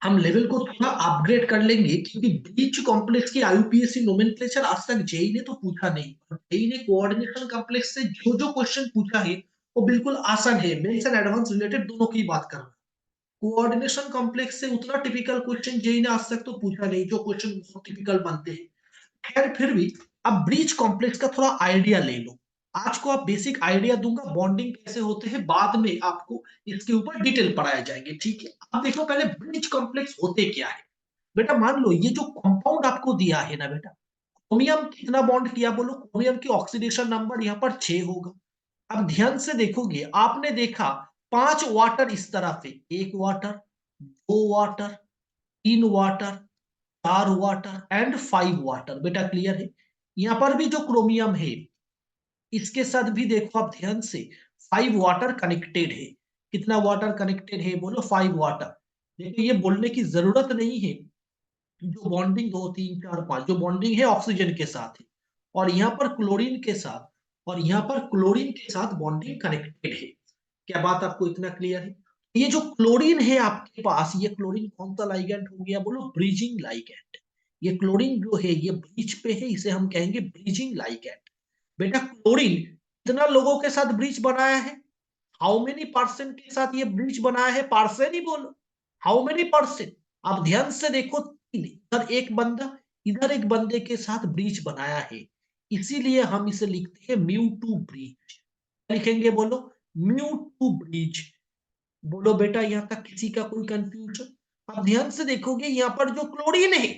हम लेवल को थोड़ा अपग्रेड कर लेंगे, क्योंकि ब्रीच कॉम्प्लेक्स की आईयूपीएसी नोमेनक्लेचर आज तक जेई ने तो पूछा नहीं। जेई ने कोऑर्डिनेशन कॉम्प्लेक्स से जो जो क्वेश्चन पूछा है वो बिल्कुल आसान है, मेंस एंड एडवांस रिलेटेड दोनों की बात कर रहा हूं। कोऑर्डिनेशन कॉम्प्लेक्स से उतना टिपिकल क्वेश्चन जेई ने आज तक तो पूछा नहीं, जो क्वेश्चन बहुत टिपिकल बनते हैं। खैर फिर भी अब ब्रीच कॉम्प्लेक्स का थोड़ा आइडिया ले लो। आज को आप बेसिक आइडिया दूंगा, बॉन्डिंग कैसे होते हैं, बाद में आपको इसके ऊपर डिटेल पढ़ाए जाएंगे, ठीक है। अब देखो पहले ब्रीच कॉम्प्लेक्स होते क्या है। बेटा मान लो ये जो कंपाउंड आपको दिया है ना बेटा, क्रोमियम कितना बॉन्ड किया बोलो, क्रोमियम की ऑक्सीडेशन नंबर यहाँ पर 6 होगा। अब ध्यान से देखोगे, आपने देखा 5 वाटर इस तरफ है, 1 water, 2 water, 3 water, 4 water and 5 water. बेटा क्लियर है। यहां पर भी जो क्रोमियम है इसके साथ भी देखो आप ध्यान से, 5 वाटर कनेक्टेड है। कितना वाटर कनेक्टेड है बोलो, 5 वाटर। देखो ये बोलने की जरूरत नहीं है, जो बॉन्डिंग 2 3 4 5 जो बॉन्डिंग है ऑक्सीजन के साथ है, और यहाँ पर क्लोरीन के साथ, और यहाँ पर क्लोरीन के साथ बॉन्डिंग कनेक्टेड है। क्या बात आपको इतना क्लियर है। ये जो क्लोरीन है आपके पास, ये क्लोरीन कौन सा लाइगेंड हो गया बोलो, ब्रीजिंग लाइगेंड। ये क्लोरीन जो है ये ब्रीच पे है, इसे हम कहेंगे ब्रीजिंग लाइगेंड। बेटा क्लोरीन कितना लोगों के साथ ब्रीच बनाया है, हाउ मेनी परसेंट के साथ ये ब्रीच बनाया है, पार्सेंट ही बोलो, हाउ मेनी परसेंट। आप ध्यान से देखो, तीन, इधर एक बंदा, इधर एक बंदे के साथ ब्रीच बनाया है, इसीलिए हम इसे लिखते हैं म्यू टू ब्रीच। लिखेंगे बोलो, म्यू टू ब्रीच। बोलो बेटा यहां तक किसी का कोई कंफ्यूजन। अब ध्यान से देखोगे यहाँ पर जो क्लोरीन है,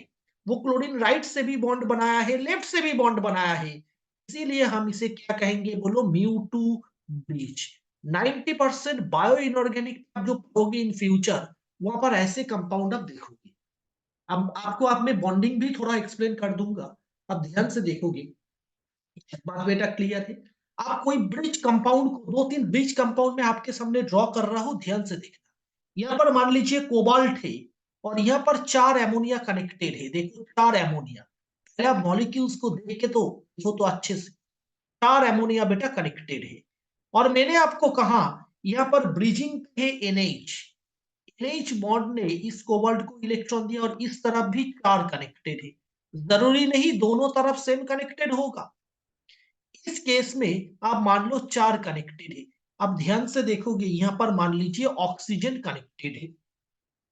वो क्लोरीन राइट से भी बॉन्ड बनाया है, लेफ्ट से भी बॉन्ड बनाया है, इसीलिए हम इसे क्या कहेंगे बोलो, mu two breach. 90% bio inorganic जो पढ़ोगे इन फ्यूचर, वहां पर ऐसे कंपाउंड आप देखोगे। अब आपको आप में बॉन्डिंग भी थोड़ा एक्सप्लेन कर दूंगा। अब ध्यान से देखोगे, बात बेटा क्लियर है। आप कोई ब्रिज कंपाउंड को, 2 3 ब्रिज कंपाउंड में आपके सामने ड्रॉ कर रहा हूं, ध्यान से देखना। यहाँ पर मान लीजिए कोबाल्ट है, और यहाँ पर 4 एमोनिया कनेक्टेड है, देखो 4 एमोनिया। पहले आप मॉलिक्यूल्स को देख के तो देखो तो अच्छे से, 4 एमोनिया बेटा कनेक्टेड है। और मैंने आपको कहा यहाँ पर ब्रिजिंग है एनएच, एनएच बॉन्ड ने इस कोबाल्ट को इलेक्ट्रॉन दिया, और इस तरफ भी 4 कनेक्टेड है। जरूरी नहीं दोनों तरफ सेम कनेक्टेड होगा, इस केस में आप मान लो 4 कनेक्टेड है। अब ध्यान से देखोगे यहाँ पर मान लीजिए ऑक्सीजन कनेक्टेड है,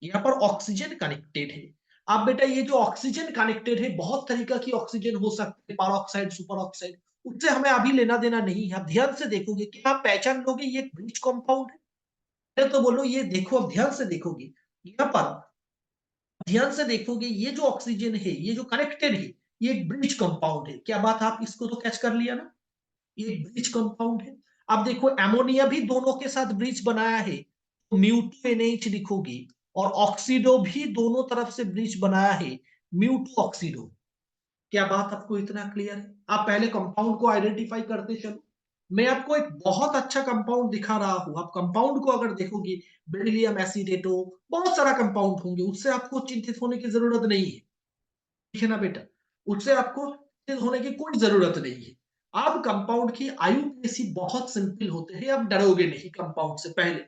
यहाँ पर ऑक्सीजन कनेक्टेड है। अब बेटा ये जो ऑक्सीजन कनेक्टेड है, बहुत तरीका की ऑक्सीजन हो सकती है, पर सुपर ऑक्साइड, उससे हमें अभी लेना देना नहीं है। अब ध्यान से देखोगे कि आप पहचान लोगे ये ब्रिज कंपाउंड है, तो बोलो ये देखो, अब ध्यान से देखोगे यहाँ पर, ध्यान से देखोगे ये जो ऑक्सीजन है, ये जो कनेक्टेड है, ये एक ब्रिज कंपाउंड है। क्या बात, आप इसको तो कैच कर लिया ना, ये एक ब्रिज कंपाउंड है। अब देखो एमोनिया भी दोनों के साथ ब्रिज बनाया है, तो म्यू2 एनएच लिखोगे, और ऑक्सीडो भी दोनों तरफ से ब्रिज बनाया है, म्यू2 ऑक्सीडो। क्या बात आपको इतना क्लियर है। आप पहले कंपाउंड को आइडेंटिफाई करते चलो। मैं आपको एक बहुत अच्छा कंपाउंड दिखा रहा हूं, आप कंपाउंड को अगर देखोगे, बेरिलियम एसीटेटो, बहुत सारा कंपाउंड होंगे, उससे आपको चिंतित होने की जरूरत नहीं है, ठीक है ना बेटा। उससे आपको चिंतित होने की कोई जरूरत नहीं है। अब कंपाउंड की आईयूपीएसी बहुत सिंपल होते हैं, अब डरोगे नहीं कंपाउंड से पहले।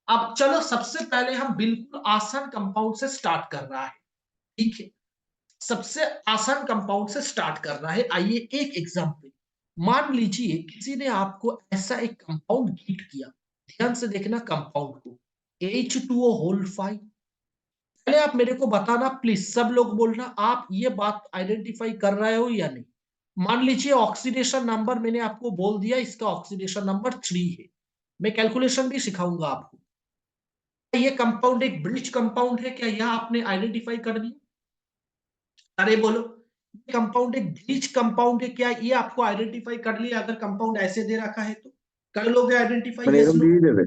अब चलो सबसे पहले हम बिल्कुल आसान कंपाउंड से स्टार्ट कर रहा है, ठीक है। सबसे आसान कंपाउंड से स्टार्ट कर रहा है। आइए एक एग्जांपल, मान लीजिए किसी ने आपको ऐसा एक कंपाउंड गिफ्ट किया, ध्यान से देखना कंपाउंड को, H2O होल 5। पहले आप मेरे को बताना प्लीज, सब लोग बोलना आप ये बात आइडेंटिफाई कर रहे हो या नहीं। मान लीजिए ऑक्सीडेशन नंबर मैंने आपको बोल दिया, इसका ऑक्सीडेशन नंबर 3 है। मैं कैलकुलेशन भी सिखाऊंगा आपको। ये कंपाउंड एक ब्रिज कंपाउंड है क्या, यह आपने आइडेंटिफाई कर दिया। अरे बोलो, ये कंपाउंड एक ब्रिज कंपाउंड है क्या, ये आपको आइडेंटिफाई कर लिया। अगर कंपाउंड ऐसे दे रखा है तो कर लोगे आइडेंटिफाई, মানে यस এরকম नो। দিয়ে দেবে,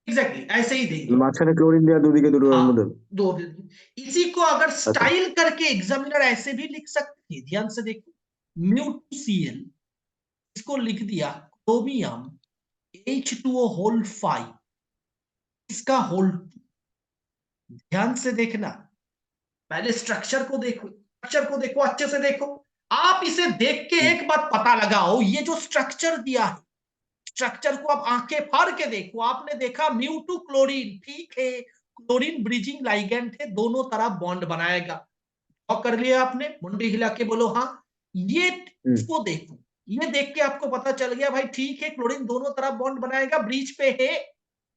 एग्जैक्टली ऐसे ही देंगे। মাঝখানে क्लोरीन দেওয়া দুদিকে দুটোর हाँ, মধ্যে। दो दे देंगे। इसी को अगर আচ্ছা। स्टाइल करके एग्जामिनर ऐसे भी लिख सकते हैं, ध्यान से देखो, म्यूटूसीएल, इसको लिख दिया क्रोमियम H2O होल 5, इसका होल 2। ध्यान से देखना, पहले स्ट्रक्चर को देखो, स्ट्रक्चर को देखो अच्छे से देखो। आप इसे देख के হুম। एक बात पता लगाओ, ये जो स्ट्रक्चर दिया है, स्ट्रक्चर को आप आंखें फाड़ के देखो। आपने देखा म्यू टू क्लोरीन, ठीक है, क्लोरीन ब्रिजिंग लाइगेंड है, दोनों तरफ बॉन्ड बनाएगा। और कर लिया आपने, मुंडी हिला के बोलो हाँ। ये इसको देखो, ये देख के आपको पता चल गया भाई ठीक है, क्लोरीन दोनों तरफ बॉन्ड बनाएगा, ब्रिज पे है।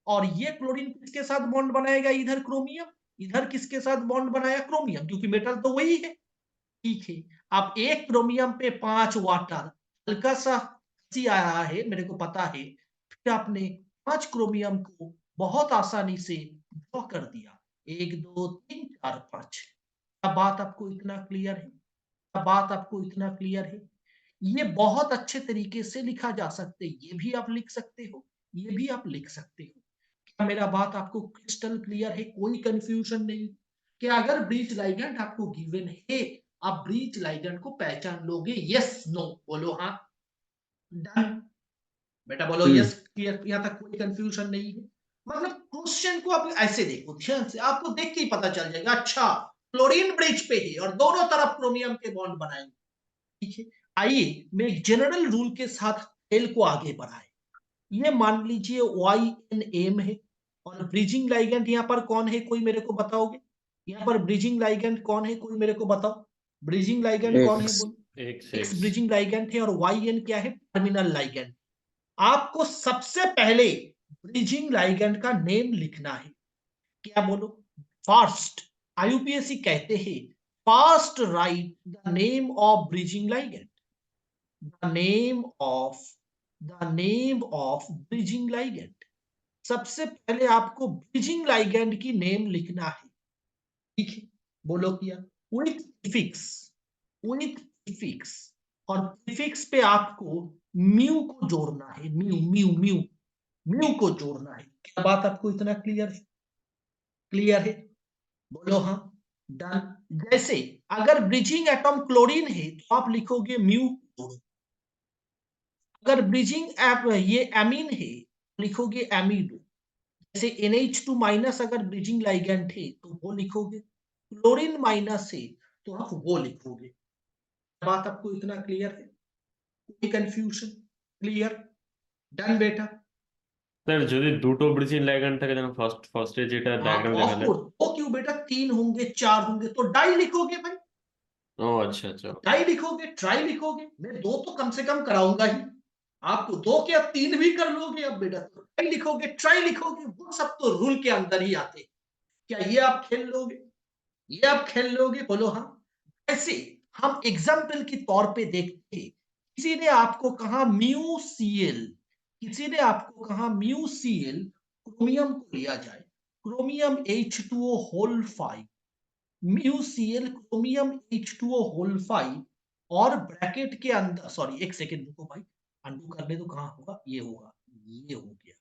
और ये क्लोरीन किसके साथ बॉन्ड बनाएगा, इधर क्रोमियम, इधर किसके साथ बॉन्ड बनाया, क्रोमियम, क्योंकि मेटल तो वही है। ठीक है, अब एक क्रोमियम पे 5 वाटर, हल्का सा हंसी आया है मेरे को पता है, फिर आपने 5 क्रोमियम को बहुत आसानी से ड्रॉ कर दिया, 1 2 3 4 5। अब बात आपको इतना क्लियर है, अब बात आपको इतना क्लियर है। ये बहुत अच्छे तरीके से लिखा जा सकते है, ये भी आप लिख सकते हो, ये भी आप लिख सकते हो। क्या मेरा बात आपको क्रिस्टल क्लियर है, कोई कंफ्यूजन नहीं? कि अगर ब्रीच लाइगेंड आपको गिवन है, आप ब्रीच लाइगेंड को पहचान लोगे, यस नो बोलो हाँ, डन। बेटा बोलो यस, क्लियर, यहाँ तक कोई कंफ्यूजन नहीं है। मतलब क्वेश्चन को आप ऐसे देखो ध्यान से, आपको देख के ही पता चल जाएगा, अच्छा क्लोरीन ब्रिज पे है और दोनों तरफ क्रोमियम के बॉन्ड बनाएंगे। ठीक है, आइए मैं एक जनरल रूल के साथ खेल को आगे बढ़ाए। ये मान लीजिए YNM है, और ब्रिजिंग लाइगेंड यहाँ पर कौन है, कोई मेरे को बताओगे? यहाँ पर ब्रिजिंग लाइगेंड कौन है, कोई मेरे को बताओ? ब्रिजिंग लाइगेंड कौन है, बोल? एक्स ब्रिजिंग लाइगेंड है, और YN क्या है, टर्मिनल लाइगेंड। आपको सबसे पहले ब्रिजिंग लाइगेंड का नेम लिखना है, क्या बोलो? फर्स्ट, IUPAC कहते हैं first right the name of bridging ligand, the name of, the name of bridging ligand. सबसे पहले आपको ब्रिजिंग लाइगेंड की नेम लिखना है। ठीक है, बोलो किया, विथ प्रीफिक्स, विथ प्रीफिक्स। और प्रीफिक्स पे आपको म्यू को जोड़ना है, म्यू म्यू म्यू म्यू को जोड़ना है। क्या बात आपको इतना क्लियर है? क्लियर है, बोलो हाँ, डन। जैसे अगर ब्रिजिंग एटम क्लोरीन है तो आप लिखोगे म्यू जोड़ो, अगर ब्रिजिंग ये एमीन है लिखोगे एमीडो। जैसे NH2 माइनस अगर ब्रिजिंग लाइगेंड है तो वो लिखोगे, क्लोरीन माइनस है तो आप वो लिखोगे। बात आपको इतना क्लियर है, कोई कंफ्यूजन? क्लियर, डन बेटा। স্যার যদি দুটো ব্রিজিং লাইগ্যান্ড থাকে যেন ফার্স্টে যেটা ডায়াগ্রাম ऑफ দেখালেন। कोर्स, वो क्यों बेटा, 3 होंगे 4 होंगे तो डाई लिखोगे भाई, ও আচ্ছা আচ্ছা। डाई लिखोगे, ट्राई लिखोगे, मैं 2 तो कम से कम कराऊंगा ही, आपको 2 क्या 3 भी कर लोगे अब बेटा, तो डाई लिखोगे, ट्राई लिखोगे, वो सब तो रूल के अंदर ही आते। क्या ये आप खेल लोगे, ये आप खेल लोगे, बोलो हाँ। ऐसे हम एग्जाम्पल के तौर पे देखते हैं, किसी ने आपको कहा म्यू सीएल, किसी ने आपको कहा म्यू सीएल, क्रोमियम को लिया जाए, chromium H2O whole 5, mu Cl chromium H2O whole 5, और ब्रैकेट के अंदर, सॉरी एक सेकेंड रुको भाई, अंडू करने तो कहां होगा, ये होगा, ये हो गया।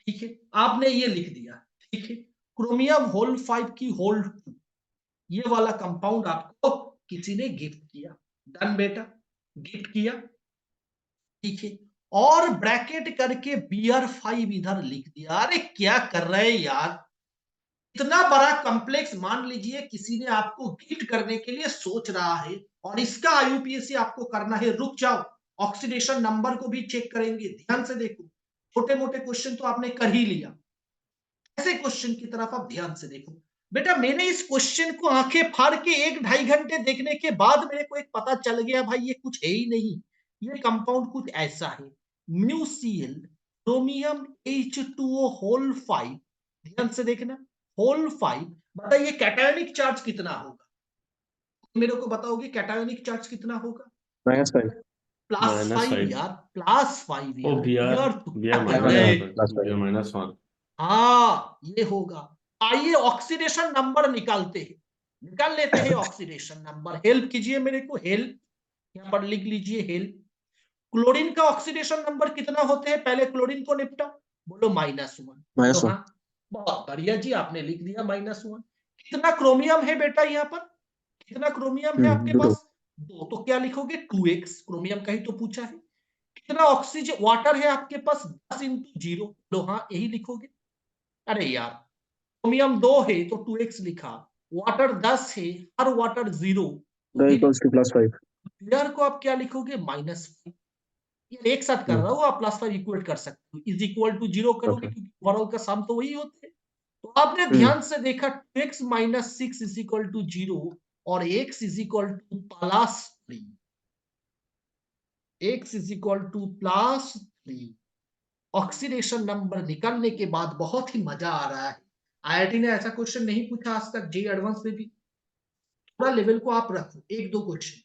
ठीक है, आपने ये लिख दिया, ठीक है, क्रोमियम होल 5 की होल 2, ये वाला कंपाउंड आपको किसी ने गिफ्ट किया, डन बेटा, गिफ्ट किया। ठीक है, और ब्रैकेट करके Br5 इधर लिख दिया। अरे क्या कर रहे हैं यार, इतना बड़ा कॉम्प्लेक्स, मान लीजिए किसी ने आपको गिफ्ट करने के लिए सोच रहा है, और इसका IUPAC आपको करना है, रुक जाओ, ऑक्सीडेशन नंबर को भी चेक करेंगे, ध्यान से देखो, छोटे मोटे क्वेश्चन तो आपने कर ही लिया, ऐसे क्वेश्चन की तरफ आप ध्यान से देखो। बेटा मैंने इस क्वेश्चन को आंखें फाड़ के 1-2.5 घंटे देखने के बाद मेरे को एक पता चल गया, भाई ये कुछ है ही नहीं, ये कंपाउंड कुछ ऐसा है, म्यूसीएल क्रोमियम H2O होल 5, ध्यान से देखना, होल 5। बताइए कैटायोनिक चार्ज कितना होगा, मेरे को बताओगे कैटायोनिक चार्ज कितना होगा? -5 +5 -5 यार, +5 ও यार, বিআর यार तो क्या বিআর कर +1 रहे? বিআর -1। हाँ ये होगा। आइए ऑक्सीडेशन नंबर निकालते हैं, निकाल लेते हैं ऑक्सीडेशन नंबर, हेल्प कीजिए मेरे को, हेल्प, यहां पर लिख लीजिए हेल्प। क्लोरीन का ऑक्सीडेशन नंबर कितना होते हैं, पहले क्लोरीन को निपटा, बोलो -1। तो हाँ, बहुत बढ़िया जी, आपने लिख दिया -1। कितना क्रोमियम है बेटा यहाँ पर, कितना क्रोमियम है आपके 2 पास? 2, तो क्या लिखोगे, 2x, क्रोमियम का ही तो पूछा है। कितना ऑक्सीजन वाटर है आपके पास, 10 × 0, तो हाँ यही लिखोगे। अरे यार, क्रोमियम 2 है तो 2x लिखा, वाटर 10 है, हर वाटर 0, +5 क्लियर को आप क्या लिखोगे, -5। ये एक साथ कर रहा हूँ, आप +5 इक्वेट कर सकते हो, इज इक्वल टू 0 करोगे, क्योंकि ओवरऑल का सम तो वही होता है। तो आपने ध्यान से देखा 2x minus 6 is equal to 0 और x is equal two plus 3, x is equal two plus 3। Oxidation number निकलने के बाद बहुत ही मजा आ रहा है। आईआईटी ने ऐसा क्वेश्चन नहीं पूछा आज तक, जे एडवांस में भी। थोड़ा लेवल को आप रखो, एक दो क्वेश्चन।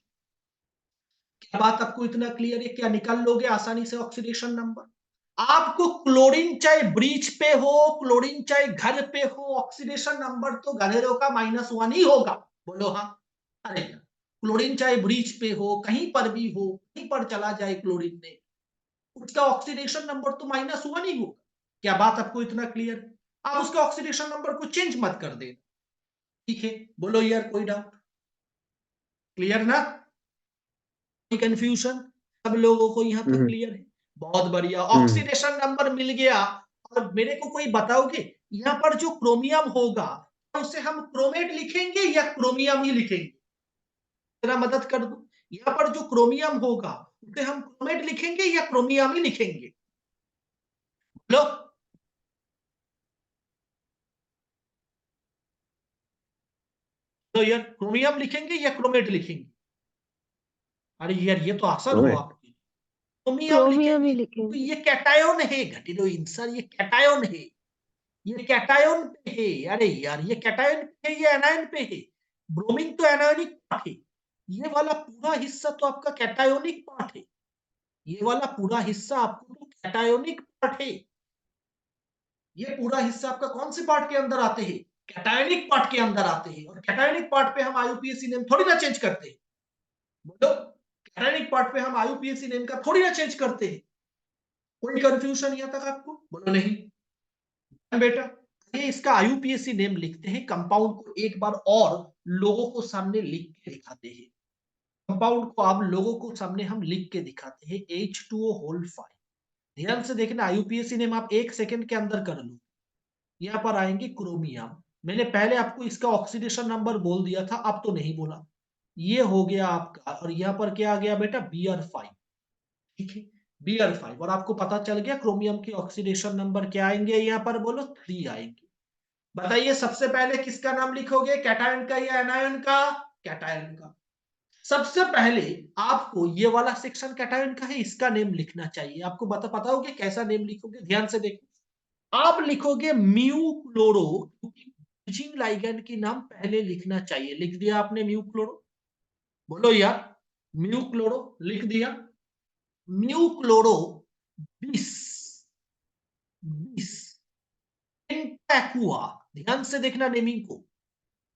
क्या बात आपको इतना क्लियर है? क्या निकाल लोगे आसानी से ऑक्सीडेशन नंबर? आपको क्लोरीन चाहे ब्रीच पे हो, क्लोरीन चाहे घर पे हो, ऑक्सीडेशन नंबर तो गधेरों का -1 ही होगा। बोलो हाँ। अरे यार, क्लोरीन चाहे ब्रीच पे हो, कहीं पर भी हो, कहीं पर चला जाए क्लोरीन में, उसका ऑक्सीडेशन नंबर तो -1 ही होगा। क्या बात आपको इतना क्लियर है? आप उसके ऑक्सीडेशन नंबर को चेंज मत कर देना, ठीक है? बोलो यार, कोई डाउट? क्लियर ना? कंफ्यूजन? सब लोगों को यहाँ तक क्लियर है? बहुत बढ़िया, ऑक्सीडेशन नंबर मिल गया। और मेरे को कोई बताओगे, यहाँ पर जो क्रोमियम होगा उसे हम क्रोमेट लिखेंगे या क्रोमियम ही लिखेंगे? जरा मदद कर दो। यहाँ पर जो क्रोमियम होगा उसे हम क्रोमेट लिखेंगे या क्रोमियम ही लिखेंगे? लो, तो यार क्रोमियम लिखेंगे या क्रोमेट लिखेंगे? अरे यार, ये तो आसान हुआ आपके लिए। क्रोमियम क्रोमियम ही लिखेंगे तो लिखेंगे। ये कैटायन है घटिलो इंसान, ये कैटायन है। ये कैटायन पे है। अरे यार, ये कैटायन पे है, ये एनायन पे है। ब्रोमीन तो एनायनिक पार्ट है। ये वाला पूरा हिस्सा तो आपका कैटायोनिक पार्ट है। ये वाला पूरा हिस्सा आपको तो कैटायोनिक पार्ट है। ये पूरा हिस्सा आपका कौन से पार्ट के अंदर आते हैं? कैटायोनिक पार्ट के अंदर आते हैं। और कैटायोनिक पार्ट पे हम आईयूपीएसी नेम थोड़ी ना चेंज करते हैं। बोलो, कैटायोनिक पार्ट पे हम आईयूपीएसी नेम का थोड़ी ना चेंज करते हैं। कोई कंफ्यूजन यहाँ तक आपको? बोलो नहीं बेटा। ये इसका आईयूपीएसी नेम लिखते हैं, कंपाउंड को एक बार और लोगों को सामने लिख के दिखाते हैं। कंपाउंड को आप लोगों को सामने हम लिख के दिखाते हैं, H2O होल 5। ध्यान से देखना, आईयूपीएसी नेम आप 1 सेकंड के अंदर कर लो। यहाँ पर आएंगे क्रोमियम। मैंने पहले आपको इसका ऑक्सीडेशन नंबर बोल दिया था, अब तो नहीं बोला। ये हो गया आपका, और यहाँ पर क्या आ गया बेटा? Br5। ठीक है, Br5। और आपको पता चल गया क्रोमियम की ऑक्सीडेशन नंबर क्या आएंगे? यहाँ पर बोलो 3 आएंगे। बताइए, सबसे पहले किसका नाम लिखोगे, कैटायन का या एनायन का? कैटायन का। सबसे पहले आपको ये वाला सेक्शन कैटायन का है, इसका नेम लिखना चाहिए। आपको पता होगा कैसा नेम लिखोगे? ध्यान से देखो, आप लिखोगे म्यू क्लोरो, क्योंकि ब्रिजिंग लाइगेंड की नाम पहले लिखना चाहिए। लिख दिया आपने म्यू क्लोरो? बोलो यार, म्यू क्लोरो लिख दिया। Mu chloro 20 20 पेंटाक्वा। ध्यान से देखना नेमिंग को,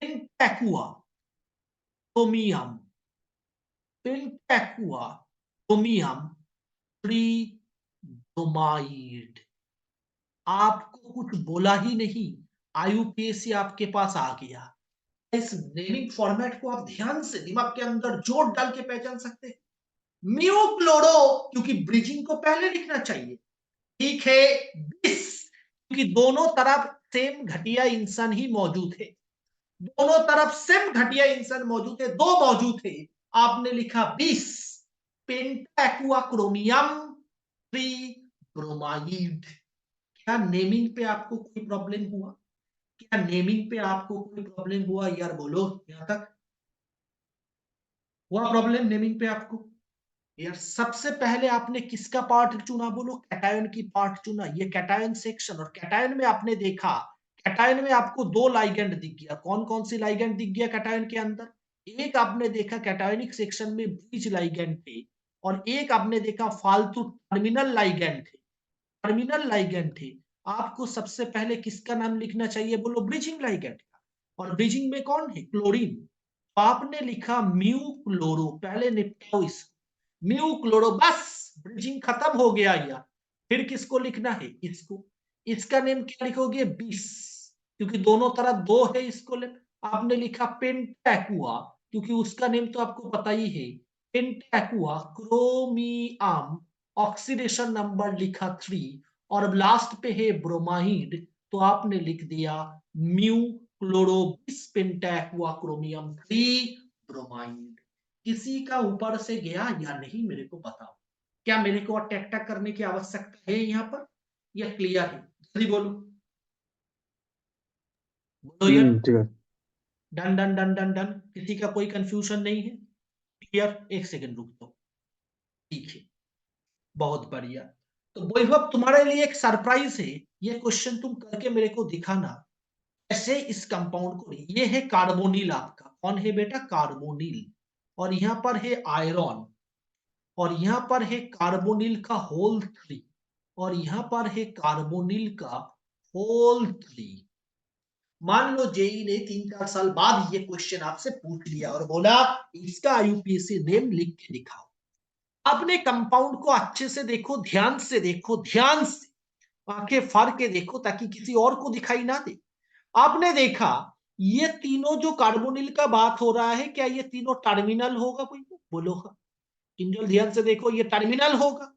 पेंटाक्वा क्रोमियम, पेंटाक्वा क्रोमियम ट्रीब्रोमाइड। आपको कुछ बोला ही नहीं, आईयूपीएसी आपके पास आ गया। इस नेमिंग फॉर्मेट को आप ध्यान से दिमाग के अंदर जोर डाल के पहचान सकते हैं। म्यू क्लोरो, क्योंकि ब्रिजिंग को पहले लिखना चाहिए। ठीक है, 20, क्योंकि दोनों तरफ सेम घटिया इंसान ही मौजूद है। दोनों तरफ सेम घटिया इंसान मौजूद है, दो मौजूद है। आपने लिखा 20 पेंटाक्वा क्रोमियम ट्रीब्रोमाइड। क्या नेमिंग पे आपको कोई प्रॉब्लम हुआ? क्या नेमिंग पे आपको कोई प्रॉब्लम हुआ यार? बोलो, यहां तक हुआ प्रॉब्लम नेमिंग पे आपको? यार, सबसे पहले आपने किसका पार्ट चुना? बोलो, कैटायन की पार्ट चुना। ये कैटायन सेक्शन, और कैटायन में आपने देखा, कैटायन में आपको दो लाइगेंड दिख गया। कौन कौन सी लाइगेंड दिख गया कैटायन के अंदर? एक आपने देखा कैटायनिक सेक्शन में ब्रिज लाइगेंड थे, और एक आपने देखा फालतू टर्मिनल लाइगेंड थे। टर्मिनल लाइगेंड थे। आपको सबसे पहले किसका नाम लिखना चाहिए? बोलो, ब्रिजिंग लाइगेंड का। और ब्रिजिंग में कौन है? क्लोरीन। तो आपने लिखा म्यू क्लोरो, पहले निपटाओ इसको। म्यू क्लोरो, बस ब्रिजिंग खत्म हो गया यार। फिर किसको लिखना है? इसको। इसका नेम क्या लिखोगे? 20, क्योंकि दोनों तरफ दो है। इसको आपने लिखा पेंटाक्वा, क्योंकि उसका नेम तो आपको पता ही है, पेंटाक्वा क्रोमियम। ऑक्सीडेशन नंबर लिखा 3, और लास्ट पे है ब्रोमाइड, तो आपने लिख दिया म्यू क्लोरो 20 पेंटाक्वा क्रोमियम 3 ब्रोमाइड। किसी का ऊपर से गया या नहीं, मेरे को बताओ। क्या मेरे को अटैक करने की आवश्यकता है यहाँ पर, या क्लियर है? जल्दी बोलो। बोलो यार, ठीक है। Done done done done done, किसी का कोई कंफ्यूजन नहीं है? क्लियर? एक सेकंड रुक दो। ठीक है, बहुत बढ़िया। तो वैभव, तुम्हारे लिए एक सरप्राइज है, ये क्वेश्चन तुम करके मेरे को दिखाना कैसे इस कंपाउंड को। ये है कार्बोनिल, आपका कौन है बेटा? कार्बोनिल। और यहां पर है आयरन, और यहां पर है कार्बोनिल का होल 3, और यहां पर है कार्बोनिल का होल 3। मान लो जेई ने 3-4 साल बाद ये क्वेश्चन आपसे पूछ लिया और बोला इसका आईयूपीएसी नेम लिख के दिखाओ। आपने कंपाउंड को अच्छे से देखो, ध्यान से देखो, ध्यान से आंखें फाड़ के देखो ताकि किसी और को दिखाई ना दे। आपने देखा ये तीनों जो कार्बोनिल का बात हो रहा है, क्या ये तीनों टर्मिनल होगा? कोई बोलो हाँ। किंजल ध्यान से देखो, ये टर्मिनल होगा।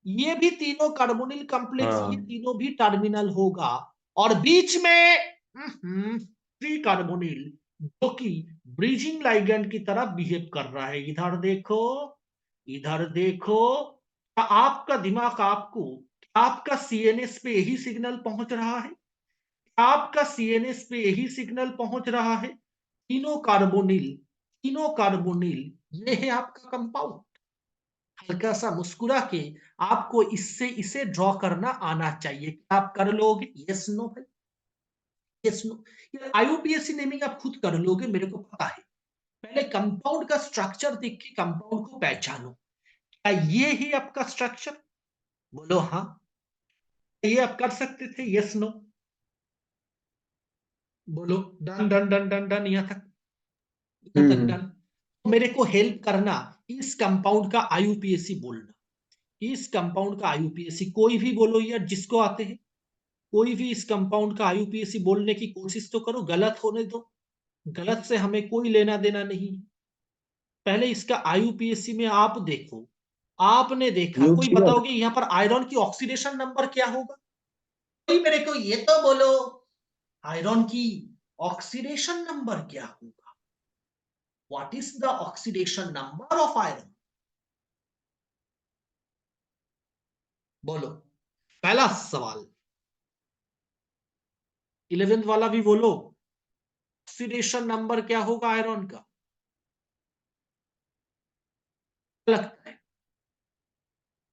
ये भी तीनों कार्बोनिल कॉम्प्लेक्स, ये हाँ तीनों भी टर्मिनल होगा। और बीच में फ्री कार्बोनिल जो कि ब्रिजिंग लाइगैंड की तरह बिहेव कर रहा है। इधर देखो, इधर देखो। आपका दिमाग आपको, आपका सीएनएस पे यही सिग्नल पहुंच रहा है, आपका सीएनएस पे यही सिग्नल पहुंच रहा है। तीनों कार्बोनिल, तीनों कार्बोनिल, ये है आपका कंपाउंड। हल्का सा मुस्कुरा के आपको इससे इसे ड्रॉ करना आना चाहिए। आप कर लोगे? यस नो भाई, यस नो। ये आईयूपीएसी नेमिंग आप खुद कर लोगे, मेरे को पता है। पहले कंपाउंड का स्ट्रक्चर देख के कंपाउंड को पहचानो। क्या ये ही आपका स्ट्रक्चर? बोलो हाँ। ये आप कर सकते थे? Yes no. बोलो done done done done done, यहां तक, यहां तक डन। मेरे को हेल्प करना, इस कंपाउंड का आईयूपीएसी बोलना। इस कंपाउंड का आईयूपीएसी कोई भी बोलो यार, जिसको आते हैं। कोई भी इस कंपाउंड का आईयूपीएसी बोलने की कोशिश तो करो, गलत होने दो। गलत से हमें कोई लेना देना नहीं। पहले इसका आईयूपीएसी में आप देखो। आपने देखा, कोई न्यूट्रिया। बताओगे यहां पर आयरन की ऑक्सीडेशन नंबर क्या होगा? कोई मेरे को ये तो बोलो, आयरन की ऑक्सीडेशन नंबर क्या होगा? What is the oxidation number of iron? बोलो, पहला सवाल। 11th वाला भी बोलो, ऑक्सीडेशन नंबर क्या होगा आयरन का? क्या लगता है?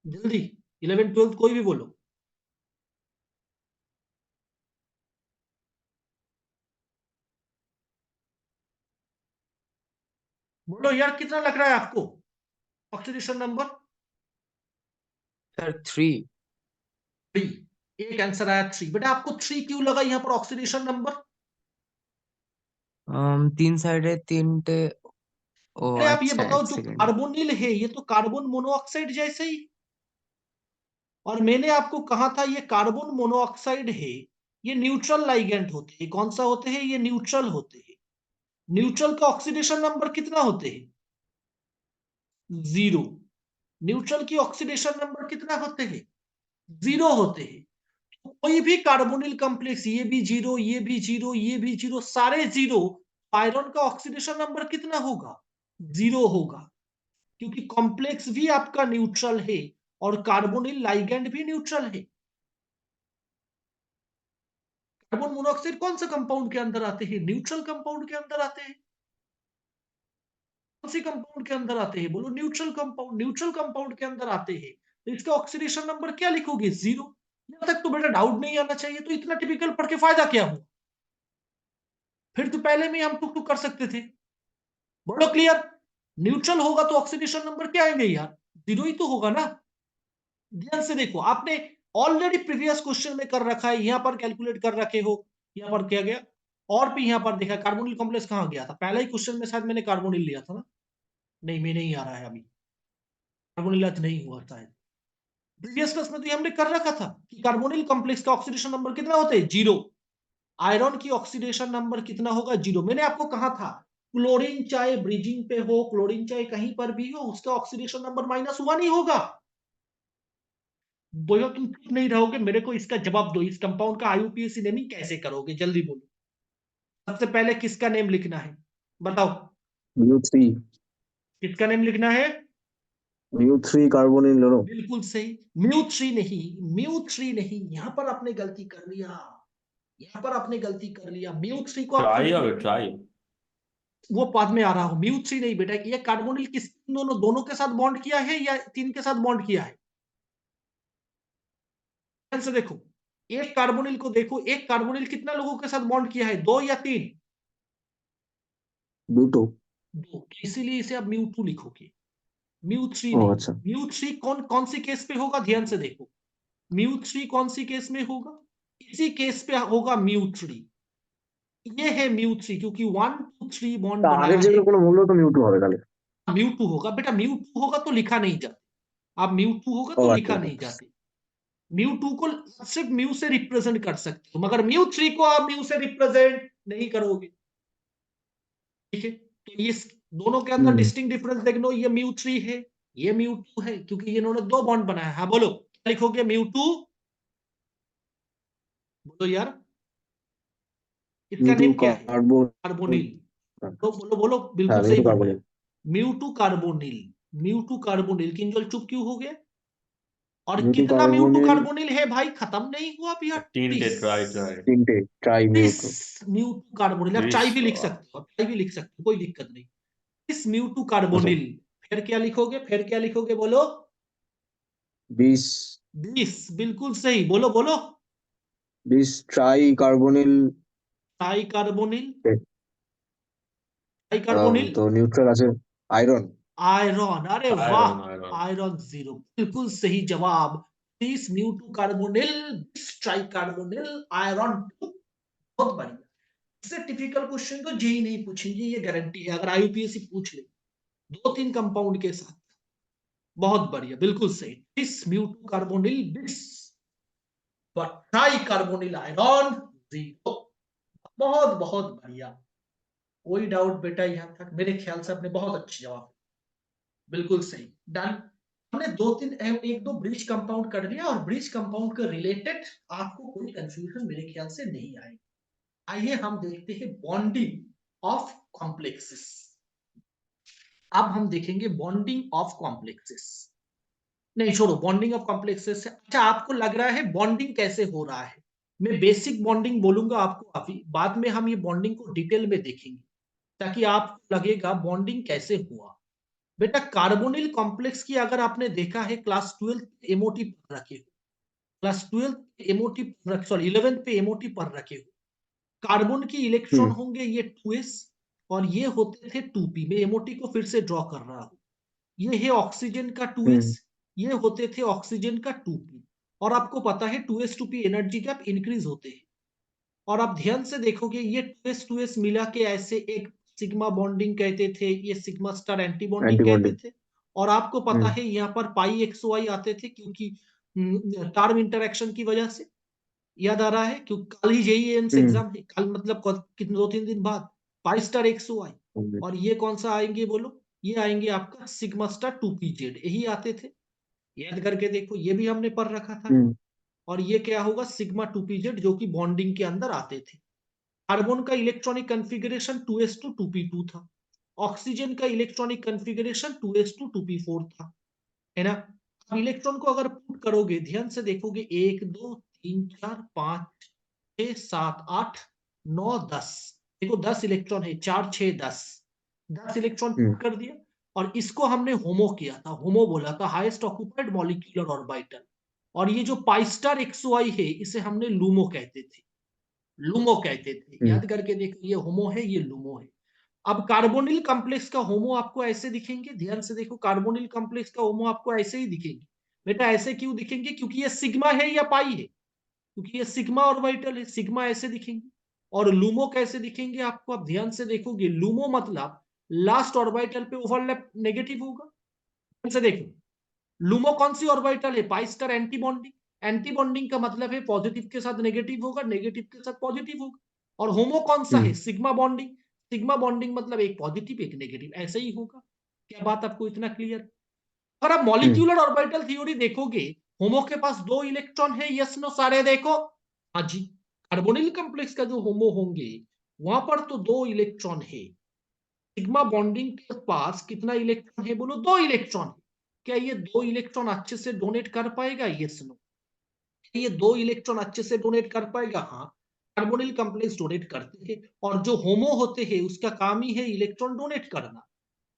जल्दी, 11th 12th कोई भी बोलो। बोलो यार, कितना लग रहा है आपको ऑक्सीडेशन नंबर? सर 3। 3। एक आंसर आया 3। बेटा आपको 3 क्यों लगा यहां पर ऑक्सीडेशन नंबर? 3 साइड है 3 टे। ओ अरे आप ये अच्छा, बताओ, एक जो सेकेंड। कार्बोनिल है ये तो कार्बन मोनोऑक्साइड जैसे ही। और मैंने आपको कहा था ये कार्बन मोनोऑक्साइड है, ये न्यूट्रल लाइगेंड होते हैं। कौन सा होते हैं? ये न्यूट्रल होते हैं। न्यूट्रल का ऑक्सीडेशन नंबर कितना होते हैं? 0। न्यूट्रल की ऑक्सीडेशन नंबर कितना होते हैं? 0 होते हैं। कोई भी कार्बोनिल कॉम्प्लेक्स, ये भी 0, ये भी 0, ये भी 0, सारे 0। आयरन का ऑक्सीडेशन नंबर कितना होगा? 0 होगा, क्योंकि कॉम्प्लेक्स भी आपका न्यूट्रल है और कार्बोनिल लाइगैंड भी न्यूट्रल है। कार्बन मोनोऑक्साइड कौन सा कंपाउंड के अंदर आते हैं? न्यूट्रल कंपाउंड के अंदर आते हैं। कौन सी कंपाउंड के अंदर आते हैं? बोलो न्यूट्रल कंपाउंड। न्यूट्रल कंपाउंड के अंदर आते हैं, तो इसका ऑक्सीडेशन नंबर क्या लिखोगे? 0। यहां तक तो बेटा डाउट नहीं आना चाहिए। तो इतना टिपिकल पढ़ के फायदा क्या हुआ? फिर तो पहले में हम टुक टुक कर सकते थे। बोलो क्लियर? न्यूट्रल होगा तो ऑक्सीडेशन नंबर क्या आएंगे यार? 0 ही तो होगा ना। ध्यान से देखो, आपने ऑलरेडी प्रीवियस क्वेश्चन में कर रखा है, यहां पर कैलकुलेट कर रखे हो। यहां पर क्या गया? और भी यहां पर देखा, कार्बोनिल कॉम्प्लेक्स कहां गया था? पहला ही क्वेश्चन में शायद मैंने कार्बोनिल लिया था ना। नहीं, मैं नहीं आ रहा है अभी। कार्बोनिल आज नहीं हुआ शायद। प्रीवियस क्लास में तो हमने कर रखा था कि कार्बोनिल कॉम्प्लेक्स का ऑक्सीडेशन नंबर कितना होता है? 0। आयरन की ऑक्सीडेशन नंबर कितना होगा? 0। मैंने आपको कहा था क्लोरीन चाहे ब्रिजिंग पे हो, क्लोरीन चाहे कहीं पर भी हो, उसका ऑक्सीडेशन नंबर -1 ही होगा। बोलो, तुम चुप नहीं रहोगे, मेरे को इसका जवाब दो। इस कंपाउंड का आईयूपीएसी नेमिंग कैसे करोगे? जल्दी बोलो। सबसे पहले किसका नेम लिखना है? बताओ, म्यू3। किसका नेम लिखना है? म्यू3 कार्बोनिल लो। बिल्कुल सही। म्यू 3 नहीं, म्यू 3 नहीं, यहां पर आपने गलती कर लिया। यहाँ पर आपने गलती कर लिया। μ3 को आप ट्राई कंसीडर, হবে ट्राई। वो बाद में आ रहा हूं। μ3 नहीं बेटा, ये कार्बोनिल किस दोनों के साथ बॉन्ड किया है या 3 के साथ बॉन्ड किया है? ध्यान से देखो, एक कार्बोनिल को देखो, एक कार्बोनिल कितना लोगों के साथ बॉन्ड किया है, 2 या 3? দুটো। 2। इसीलिए इसे आप μ2 लिखोगे, μ3 ও नहीं। আচ্ছা। μ3 कौन सी केस पे होगा, ध्यान से देखो। μ3 कौन सी केस में होगा? इसी केस पे होगा μ3। ये है μ3, क्योंकि 1 2 3 बॉन्ड তা बनाया আগের है। যেগুলো কোনো মূল্য তো মিউটু হবে তাহলে। μ2 होगा बेटा, μ2 होगा तो लिखा नहीं जाता। आप μ2 होगा ও तो আচ্ছা लिखा আচ্ছা। नहीं जाते। μ2 को सिर्फ म्यू से रिप्रेजेंट कर सकते हो, मगर μ3 को आप म्यू से रिप्रेजेंट नहीं करोगे। ठीक है, तो ये दोनों के अंदर डिस्टिंक्ट डिफरेंस देख लो, ये μ3 है, ये μ2 है, क्योंकि ये इन्होंने 2 बॉन्ड बनाया है। हाँ बोलो, क्या लिखोगे? μ2, बोलो यार, इसका মিউটু नेम क्या है? কার্বন। कार्बोनिल। तो बोलो बोलो, बिल्कुल হ্যাঁ सही মিউটু बोल रहे কার্বনিল। हो। म्यू2 कार्बोनिल, म्यू2 कार्बोनिल। किंजल चुप क्यों हो गए? और মিউটু कितना म्यू2 কার্বনিল कार्बोनिल है भाई, खत्म नहीं हुआ अभी 3টে 38। Try try. 3টে ট্রাই মিউটু। 30 म्यू2 कार्बोनिल। आप 30 चाय भी लिख सकते हो, आप चाय भी लिख सकते हो, कोई दिक्कत नहीं। 30 म्यू2 আচ্ছা कार्बोनिल। फिर क्या लिखोगे, फिर क्या लिखोगे, बोलो? 20 20, बिल्कुल सही, बोलो बोलो। 20 try carbonyl. Try carbonyl, try carbonyl. তো নিউট্রাল আছে আয়রন। आयरन, अरे वाह, आयरन आयरन। आयरन 0, बिल्कुल सही जवाब। 30 म्यू2 कार्बोनिल, 20 ट्राई कार्बोनिल, आयरन 2। बहुत बढ़िया। इससे टिपिकल क्वेश्चन तो जेई नहीं पूछेंगे, ये गारंटी है, अगर आईयूपीएससी पूछ ले 2-3 कंपाउंड के साथ। बहुत बढ़िया, बिल्कुल सही। 20 म्यू2 कार्बोनिल, 20 ट्राई कार्बोनिल आयरन 0। बहुत बहुत बढ़िया, कोई डाउट बेटा यहां तक? मेरे ख्याल से आपने बहुत अच्छे जवाब, बिल्कुल सही, डन। हमने 2-3 एक दो ब्रिज कंपाउंड कर लिया, और ब्रिज कंपाउंड के रिलेटेड आपको कोई कंफ्यूजन मेरे ख्याल से नहीं आएगी। आइए हम देखते हैं बॉन्डिंग ऑफ कॉम्प्लेक्सेस। अब हम देखेंगे बॉन्डिंग ऑफ कॉम्प्लेक्सेस। नहीं छोड़ो, बॉन्डिंग ऑफ कॉम्प्लेक्सेस से अच्छा आपको लग रहा है बॉन्डिंग कैसे हो रहा है। मैं बेसिक बॉन्डिंग बोलूंगा आपको, अभी बाद में हम ये बॉन्डिंग को डिटेल में देखेंगे, ताकि आपको लगेगा बॉन्डिंग कैसे हुआ। बेटा कार्बोनिल कॉम्प्लेक्स की अगर आपने देखा है, क्लास 12 एमओटी पर रखे हो, क्लास 12 एमओटी, सॉरी 11 पे एमओटी पर रखे हो। कार्बन की इलेक्ट्रॉन होंगे ये 2s, और ये होते थे 2p। मैं एमओटी को फिर से ड्रॉ कर रहा हूं। ये है ऑक्सीजन का 2s, ये होते थे ऑक्सीजन का 2p। और आपको पता है 2s 2p energy gap increase होते हैं। और आप ध्यान से देखोगे, ये 2s मिला के ऐसे एक सिग्मा बॉन्डिंग कहते थे, ये सिग्मा स्टार एंटी बॉन्डिंग कहते অ্যান্টিবন্ডিং। थे। और आपको पता है यहाँ पर पाई एक्सओआई आते थे, क्योंकि टार्म इंटरेक्शन की वजह से। याद आ रहा है? क्योंकि कल ही जेईई एग्जाम है, कल मतलब कितने 2-3 दिन बाद। Pi star XOI. और ये कौन सा आएंगे बोलो? ये आएंगे आपका सिग्मा स्टार 2pz, यही आते थे। याद करके देखो, ये भी हमने पढ़ रखा था। और ये क्या होगा, सिग्मा 2pz, जो कि बॉन्डिंग के अंदर आते थे। कार्बन का इलेक्ट्रॉनिक कॉन्फ़िगरेशन 2s2 2p2 था। ऑक्सीजन का इलेक्ट्रॉनिक कॉन्फ़िगरेशन 2s2 2p4 था, है ना? अब इलेक्ट्रॉन को अगर पुट करोगे, ध्यान से देखोगे, 1 2 3 4 5 6 7 8 9 10। देखो 10 इलेक्ट्रॉन है, 4 6 10, 10 इलेक्ट्रॉन पुट कर दिया। और इसको हमने होमो किया था, होमो बोला था, हाईएस्ट ऑक्यूपाइड मॉलिक्यूलर ऑर्बिटल। और ये जो पाई स्टार एक्सओआई है, इसे हमने लूमो कहते थे, लूमो कहते थे। याद करके देखो, ये होमो है, ये लूमो है। अब कार्बोनिल कॉम्प्लेक्स का होमो आपको ऐसे दिखेंगे, ध्यान से देखो, कार्बोनिल कॉम्प्लेक्स का होमो आपको ऐसे ही दिखेंगे। बेटा ऐसे क्यों दिखेंगे? क्योंकि ये सिग्मा है या पाई है? क्योंकि ये सिग्मा ऑर्बिटल है, सिग्मा ऐसे दिखेंगे। और लूमो कैसे दिखेंगे आपको? आप ध्यान से देखोगे, लूमो मतलब लास्ट ऑर्बिटल पे ओवरलैप नेगेटिव होगा। ध्यान से देखो, लूमो कौन सी ऑर्बिटल है? Pi star anti bonding. Anti bonding का मतलब है पॉजिटिव के साथ नेगेटिव होगा, नेगेटिव के साथ पॉजिटिव होगा। और होमो कौन सा है? Sigma bonding. सिग्मा बॉन्डिंग मतलब एक पॉजिटिव एक नेगेटिव, ऐसे ही होगा। क्या बात आपको इतना क्लियर? अगर आप मॉलिक्यूलर ऑर्बिटल थ्योरी देखोगे, होमो के पास 2 इलेक्ट्रॉन है, यस नो सारे देखो। हाँ जी, कार्बोनिल कॉम्प्लेक्स का जो होमो होंगे, वहां पर तो 2 इलेक्ट्रॉन है। सिग्मा बॉन्डिंग के पास कितना इलेक्ट्रॉन है बोलो? 2 इलेक्ट्रॉन। क्या ये 2 इलेक्ट्रॉन अच्छे से डोनेट कर पाएगा? Yes no. ये 2 इलेक्ट्रॉन अच्छे से डोनेट कर पाएगा? हाँ। कार्बोनिल कॉम्प्लेक्स डोनेट करते हैं, और जो होमो होते हैं उसका काम ही है इलेक्ट्रॉन डोनेट करना।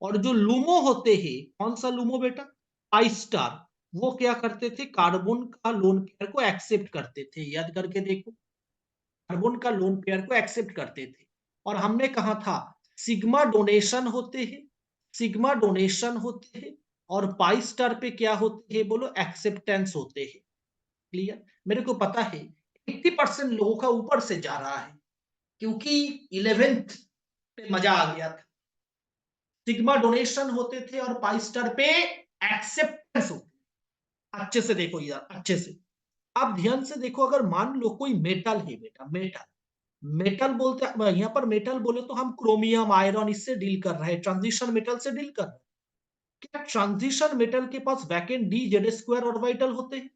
और जो लूमो होते हैं, कौन सा लूमो बेटा, आई स्टार, वो क्या करते थे, कार्बन का लोन पेयर को एक्सेप्ट करते थे। याद करके देखो, कार्बन का लोन पेयर को एक्सेप्ट करते थे। और हमने कहा था सिग्मा डोनेशन होते हैं, सिग्मा डोनेशन होते हैं, और पाई स्टार पे क्या होते हैं बोलो, एक्सेप्टेंस होते हैं। क्लियर? मेरे को पता है 80% लोगों का ऊपर से जा रहा है, क्योंकि 11th पे मजा आ गया था। सिग्मा डोनेशन होते थे और पाई स्टार पे एक्सेप्टेंस होते। अच्छे से देखो यार, अच्छे से आप ध्यान से देखो। अगर मान लो कोई मेटल है बेटा, मेटल, मेटल बोलते हैं यहाँ पर, मेटल बोले तो हम क्रोमियम, आयरन, इससे डील कर रहे हैं, ट्रांजिशन मेटल से डील कर रहे हैं। क्या ट्रांजिशन मेटल के पास vacant D Z square orbital होते हैं?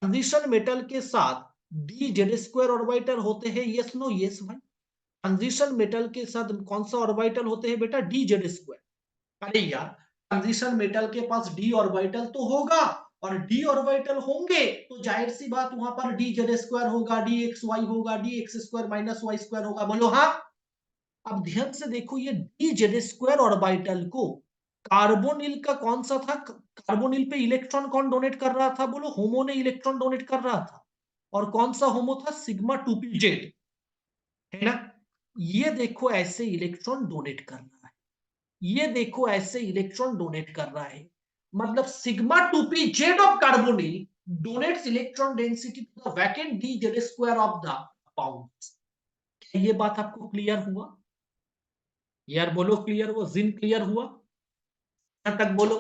ट्रांजिशन मेटल के साथ डी जेड स्क्वायर ऑर्बिटल होते हैं, यस नो? यस भाई। ट्रांजिशन मेटल के साथ कौन सा ऑर्बिटल होते हैं बेटा, डी जेड स्क्वायर। अरे यार, ट्रांजिशन मेटल के पास डी ऑर्बिटल तो होगा, और डी ऑर्बिटल होंगे तो जाहिर सी बात वहां पर डी जेड स्क्वायर होगा, डी एक्स वाई होगा, d x square minus y square होगा। बोलो हाँ। अब ध्यान से देखो, ये डी जेड स्क्वायर ऑर्बिटल को कार्बोनिल का कौन सा था, कार्बोनिल पे इलेक्ट्रॉन कौन डोनेट कर रहा था बोलो, होमो ने इलेक्ट्रॉन डोनेट कर रहा था। और कौन सा होमो था, सिग्मा 2p-जेड, है ना? ये देखो ऐसे इलेक्ट्रॉन डोनेट कर रहा है, ये देखो ऐसे इलेक्ट्रॉन डोनेट कर रहा है। मतलब सिग्मा 2p-जेड of carbonyl donates electron density to the vacant D Z square of the compound. क्या ये बात आपको क्लियर हुआ यार? बोलो क्लियर हुआ, जिन क्लियर हुआ? यहां तक बोलो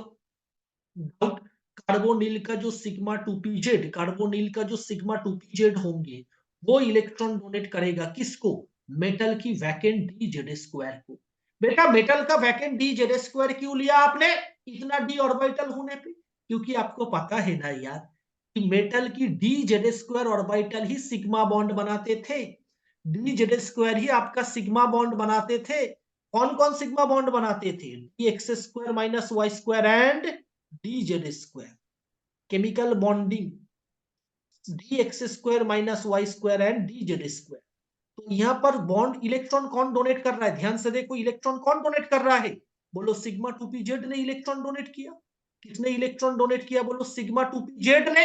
डाउट? कार्बोनिल का जो सिग्मा 2p-जेड, कार्बोनिल का जो सिग्मा 2p-जेड होंगे, वो इलेक्ट्रॉन डोनेट करेगा किसको, मेटल की वैकेंट डी जेड स्क्वायर को। बेटा मेटल का वैकेंट डी जेड स्क्वायर क्यों लिया आपने इतना डी ऑर्बिटल होने पे? क्योंकि आपको पता है ना यार कि मेटल की डी जेड स्क्वायर ऑर्बिटल ही सिग्मा बॉन्ड बनाते थे। डी जेड स्क्वायर ही आपका सिग्मा बॉन्ड बनाते थे। कौन कौन सिग्मा बॉन्ड बनाते थे, d x square minus y square and d Z square. Chemical bonding d x square minus y square and d Z square. तो यहाँ पर बॉन्ड इलेक्ट्रॉन कौन डोनेट कर रहा है, ध्यान से देखो, इलेक्ट्रॉन कौन डोनेट कर रहा है बोलो, सिग्मा 2p-जेड ने इलेक्ट्रॉन डोनेट किया। किसने इलेक्ट्रॉन डोनेट किया बोलो, सिग्मा 2p-जेड ने।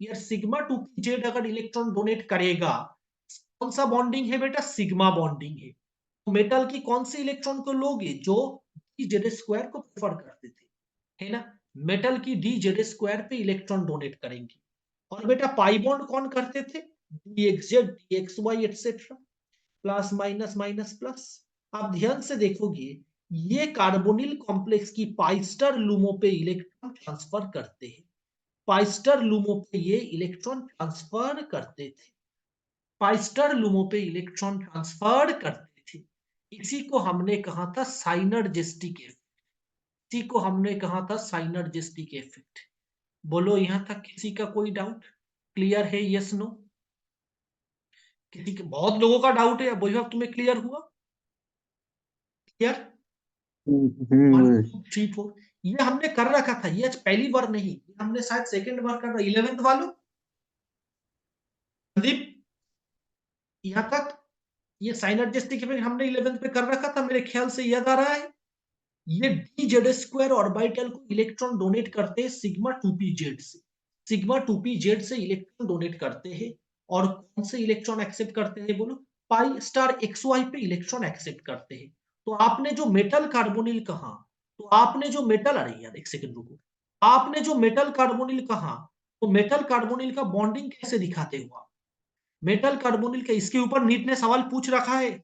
यार सिग्मा 2p-जेड अगर इलेक्ट्रॉन डोनेट करेगा, कौन सा बॉन्डिंग है बेटा, सिग्मा बॉन्डिंग है। तो मेटल की कौन सी इलेक्ट्रॉन को लोगे, जो डी जेड स्क्वायर को प्रेफर करते थे, है ना? मेटल की डी जेड स्क्वायर पे इलेक्ट्रॉन डोनेट करेंगे। और बेटा पाई बॉन्ड कौन करते थे, d x z, d x y etcetera, plus minus minus plus. आप ध्यान से देखोगे, ये कार्बोनिल कॉम्प्लेक्स की पाइस्टर लूमो पे इलेक्ट्रॉन ट्रांसफर करते हैं, पाइस्टर लूमो पे ये इलेक्ट्रॉन ट्रांसफर करते थे, पाइस्टर लूमो पे इलेक्ट्रॉन ट्रांसफर करते थे। इसी को हमने कहा था साइनर्जिस्टिक इफेक्ट, इसी को हमने कहा था साइनर्जिस्टिक इफेक्ट। बोलो यहां तक किसी का कोई डाउट? क्लियर है, यस नो? किसी के, बहुत लोगों का डाउट है, वैभव तुम्हें क्लियर हुआ? क्लियर? 1 2 3 4 ये हमने कर रखा था, ये आज पहली बार नहीं, ये हमने शायद सेकंड बार कर रहा। 11th वालों, संदीप, यहां तक ये साइनर्जिस्टिक इफेक्ट हमने 11th पे कर रखा था, मेरे ख्याल से याद आ रहा है। ये डी जेड स्क्वायर ऑर्बिटल को इलेक्ट्रॉन डोनेट करते हैं सिग्मा 2p-जेड से, सिग्मा 2p-जेड से इलेक्ट्रॉन डोनेट करते हैं। और कौन से इलेक्ट्रॉन एक्सेप्ट करते हैं बोलो, पाई स्टार एक्स वाई पे इलेक्ट्रॉन एक्सेप्ट करते हैं। तो आपने जो मेटल कार्बोनिल कहा, तो आपने जो मेटल, अरे यार एक सेकंड रुको, आपने जो मेटल कार्बोनिल कहा, तो मेटल कार्बोनिल का बॉन्डिंग कैसे दिखाते हो आप? मेटल कार्बोनिल का, इसके ऊपर नीट ने सवाल पूछ रखा है,